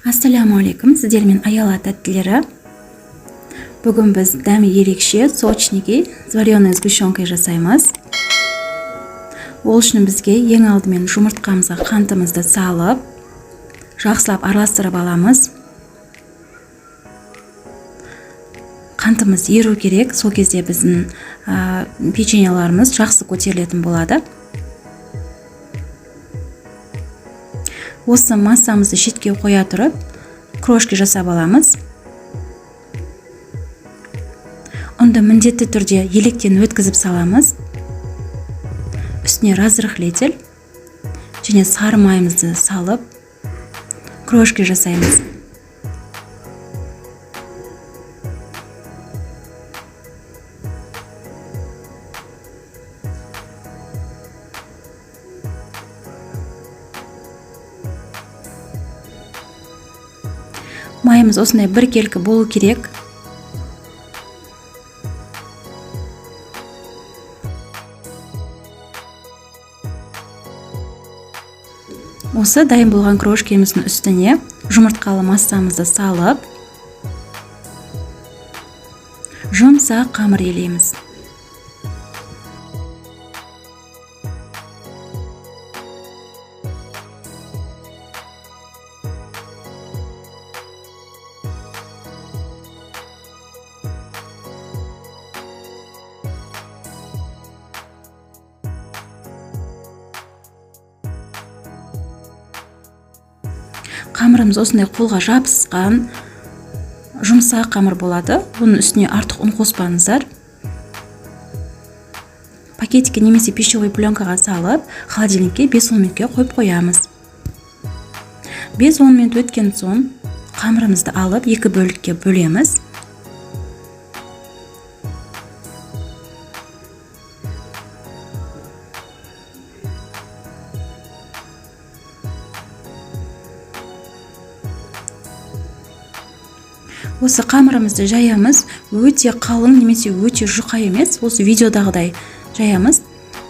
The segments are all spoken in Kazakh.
Ассаламу алейкум, сіздермен аяла тәттілері. Бүгін біз дәмі ерекше сочники с вареной сгущенкой жасаймыз. Ол үшін бізге ең алдымен жұмыртқамызға қантымызды салып, жақсылап араластырып аламыз. Қантымыз еру керек, сол кезде біздің печеньеларымыз жақсы көтерілетін болады. Осы массамызды шетке қоя тұрып, крошки жасап аламыз. Онда міндетті түрде електен өткізіп саламыз. Үстіне разрыхлитель және сары майымызды салып, крошки жасаймыз. Майымыз осындай бір келкі болу керек. Осы дайын болған крошкеміздің үстіне жұмыртқалы массамызды салып, жұмсақ қамыр елейміз. Қамырымыз осындай қолға жабысқан жұмсақ қамыр болады. Бұның үстіне артық ұн қоспаңыздар. Пакетикке немесе пищевой пленкаға салып, холодильникке 5-10 минутке қойып қоямыз. 5-10 минут өткен соң қамырымызды алып, екі бөлікке бөлеміз. Осы қамырымызды жаямыз, өте қалың немесе өте жұқа емес, осы видеодағыдай жаямыз.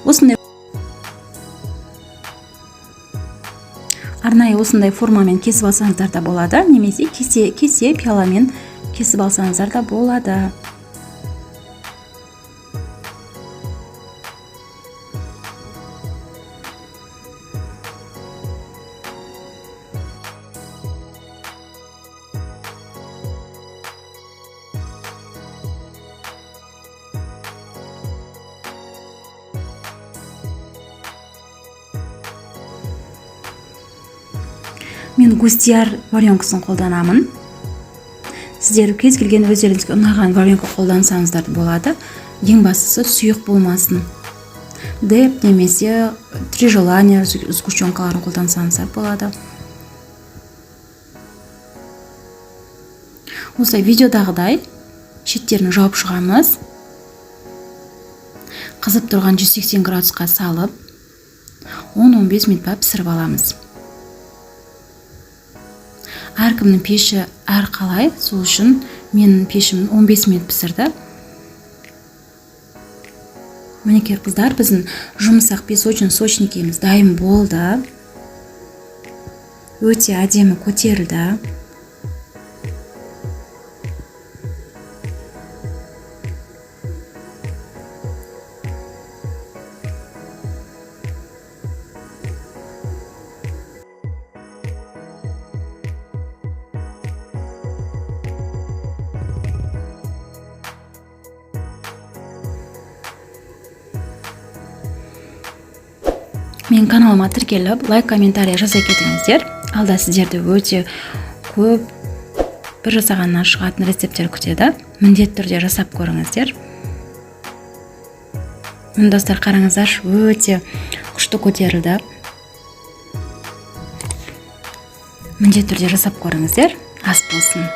Осындай арнайы осындай формамен кесіп алсаңыздар да болады, немесе кесе пиаламен кесіп алсаңыздар да болады. Мен густияр варенкасын қолданамын. Сіздер кез келген өздеріңізге ұнаған варенка қолдансаңыздар болады. Ең бастысы сұйық болмасын. Деп немесе 3 желания сгущенкаларын қолдансаңыздар болады. Осылай видеодағыдай шеттерін жауып шығамыз. Қызып тұрған 180 градусқа салып 10-15 минутқа пісіріп аламыз. Әркімнің пеші әр қалай, сол үшін менің пешім 15 минут пісірді. Мінекей қыздар, біздің жұмсақ песочный сочникіміз дайын болды. Өте әдемі көтерілді. Мен каналыма тіркеліп, лайк, комментарий жаза кетіңіздер. Алда сіздерді өте көп бір жасағаннан шығатын рецептер күтеді. Міндетті түрде жасап көріңіздер. Міне достар, қараңыздар, өте күшті көтерілді. Міндетті түрде жасап көріңіздер. Ас болсын.